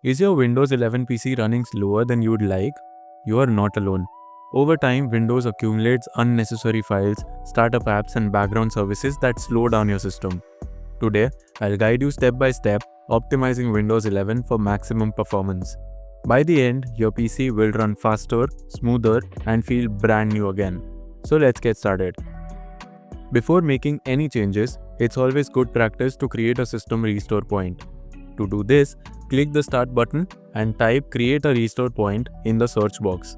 Is your Windows 11 PC running slower than you'd like? You are not alone. Over time, Windows accumulates unnecessary files, startup apps, and background services that slow down your system. Today, I'll guide you step by step, optimizing Windows 11 for maximum performance. By the end, your PC will run faster, smoother, and feel brand new again. So let's get started. Before making any changes, it's always good practice to create a system restore point. To do this, click the Start button and type Create a Restore Point in the search box.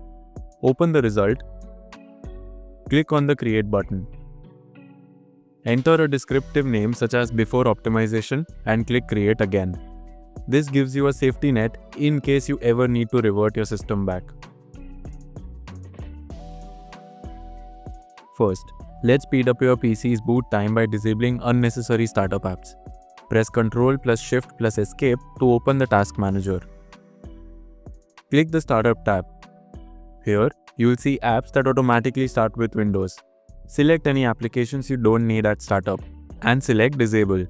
Open the result. Click on the Create button. Enter a descriptive name such as Before Optimization and click Create again. This gives you a safety net in case you ever need to revert your system back. First, let's speed up your PC's boot time by disabling unnecessary startup apps. Press Ctrl plus Shift plus Escape to open the Task Manager. Click the Startup tab. Here, you will see apps that automatically start with Windows. Select any applications you don't need at startup and select Disable.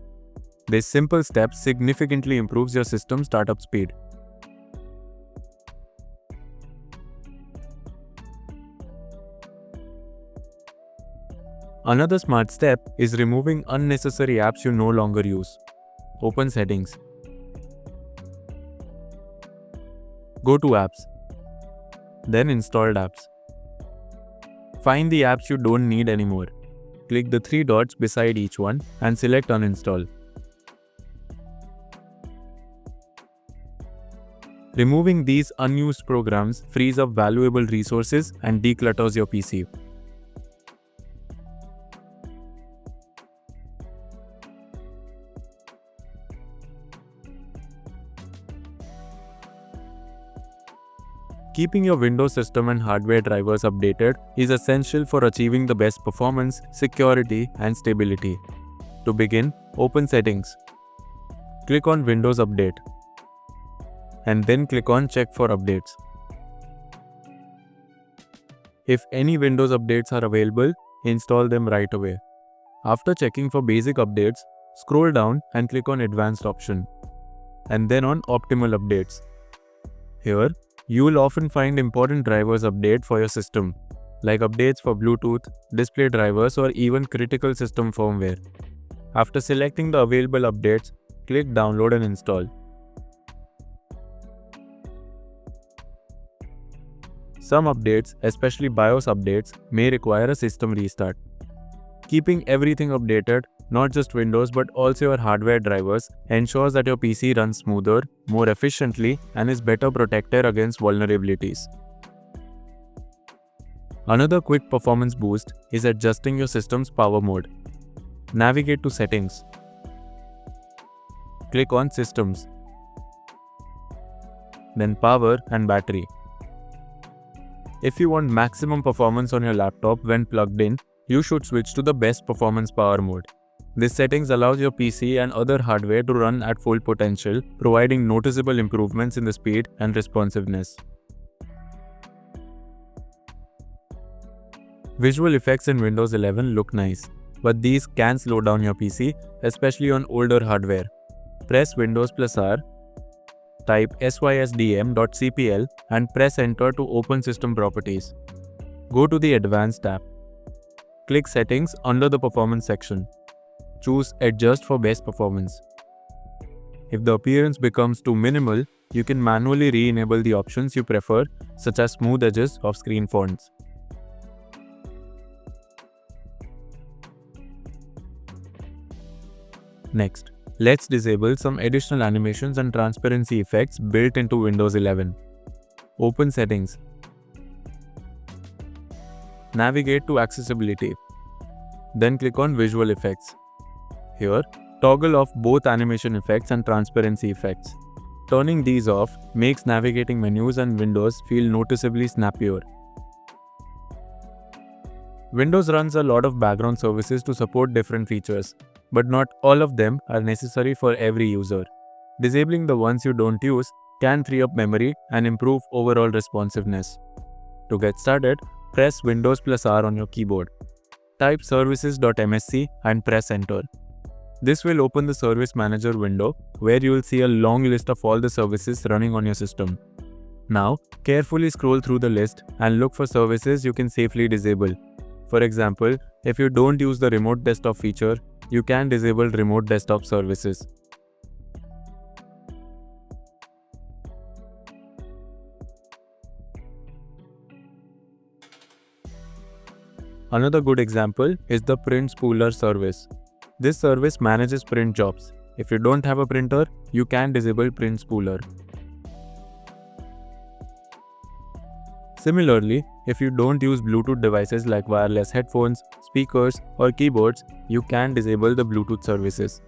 This simple step significantly improves your system startup speed. Another smart step is removing unnecessary apps you no longer use. Open Settings. Go to Apps. Then Installed Apps. Find the apps you don't need anymore. Click the three dots beside each one and select Uninstall. Removing these unused programs frees up valuable resources and declutters your PC. Keeping your Windows system and hardware drivers updated is essential for achieving the best performance, security, and stability. To begin, open Settings. Click on Windows Update. And then click on Check for Updates. If any Windows updates are available, install them right away. After checking for basic updates, scroll down and click on Advanced option. And then on Optimal Updates. Here, you will often find important drivers update for your system, like updates for Bluetooth, display drivers, or even critical system firmware. After selecting the available updates, click Download and install. Some updates, especially BIOS updates, may require a system restart. Keeping everything updated, not just Windows but also your hardware drivers, ensures that your PC runs smoother, more efficiently, and is better protected against vulnerabilities. Another quick performance boost is adjusting your system's power mode. Navigate to Settings. Click on Systems. Then Power and Battery. If you want maximum performance on your laptop when plugged in, you should switch to the best performance power mode. This settings allows your PC and other hardware to run at full potential, providing noticeable improvements in the speed and responsiveness. Visual effects in Windows 11 look nice, but these can slow down your PC, especially on older hardware. Press Windows plus R, type sysdm.cpl and press Enter to open System Properties. Go to the Advanced tab. Click Settings under the Performance section. Choose Adjust for best performance. If the appearance becomes too minimal, you can manually re-enable the options you prefer, such as smooth edges of screen fonts. Next, let's disable some additional animations and transparency effects built into Windows 11. Open Settings. Navigate to Accessibility. Then click on Visual Effects. Here, toggle off both animation effects and transparency effects. Turning these off makes navigating menus and windows feel noticeably snappier. Windows runs a lot of background services to support different features, but not all of them are necessary for every user. Disabling the ones you don't use can free up memory and improve overall responsiveness. To get started, press Windows plus R on your keyboard. Type services.msc and press Enter. This will open the Service Manager window where you will see a long list of all the services running on your system. Now, carefully scroll through the list and look for services you can safely disable. For example, if you don't use the Remote Desktop feature, you can disable Remote Desktop services. Another good example is the Print Spooler service. This service manages print jobs. If you don't have a printer, you can disable Print Spooler. Similarly, if you don't use Bluetooth devices like wireless headphones, speakers, or keyboards, you can disable the Bluetooth services.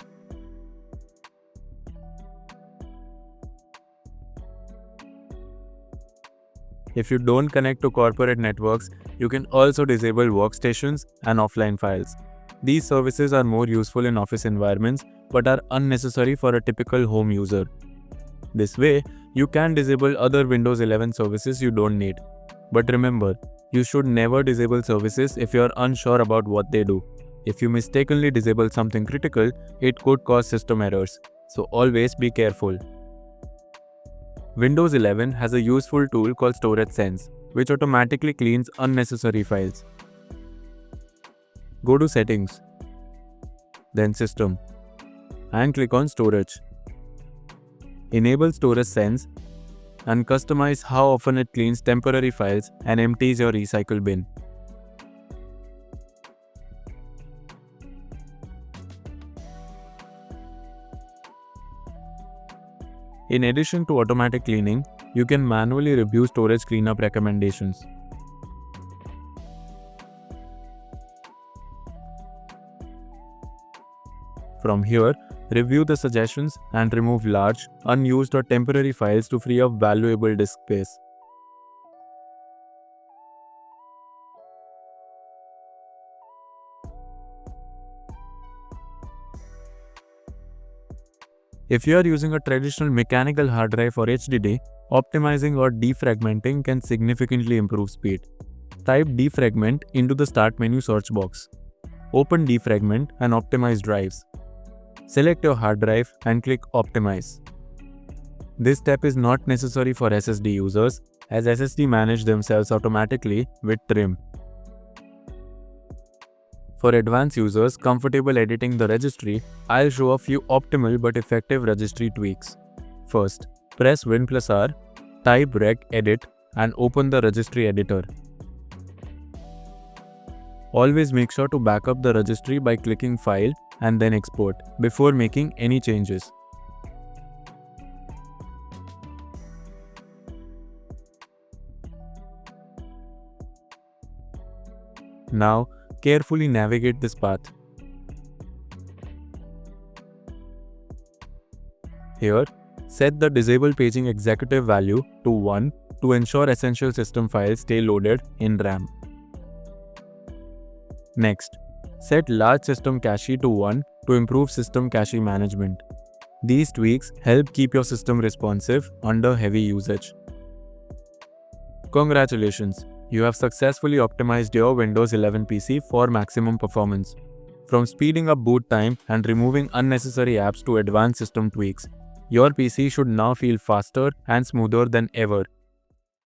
If you don't connect to corporate networks, you can also disable workstations and offline files. These services are more useful in office environments but are unnecessary for a typical home user. This way, you can disable other Windows 11 services you don't need. But remember, you should never disable services if you are unsure about what they do. If you mistakenly disable something critical, it could cause system errors, so always be careful. Windows 11 has a useful tool called Storage Sense, which automatically cleans unnecessary files. Go to Settings, then System, and click on Storage. Enable Storage Sense and customize how often it cleans temporary files and empties your recycle bin. In addition to automatic cleaning, you can manually review storage cleanup recommendations. From here, review the suggestions and remove large, unused or temporary files to free up valuable disk space. If you are using a traditional mechanical hard drive for HDD, optimizing or defragmenting can significantly improve speed. Type defragment into the Start menu search box. Open defragment and optimize drives. Select your hard drive and click Optimize. This step is not necessary for SSD users, as SSD manage themselves automatically with trim. For advanced users comfortable editing the registry, I'll show a few optimal but effective registry tweaks. First, press Win+R, type regedit and open the registry editor. Always make sure to back up the registry by clicking File and then Export before making any changes. Now, carefully navigate this path. Here, set the Disable Paging Executive value to 1 to ensure essential system files stay loaded in RAM. Next, set Large System Cache to 1 to improve system cache management. These tweaks help keep your system responsive under heavy usage. Congratulations! You have successfully optimized your Windows 11 PC for maximum performance. From speeding up boot time and removing unnecessary apps to advanced system tweaks, your PC should now feel faster and smoother than ever.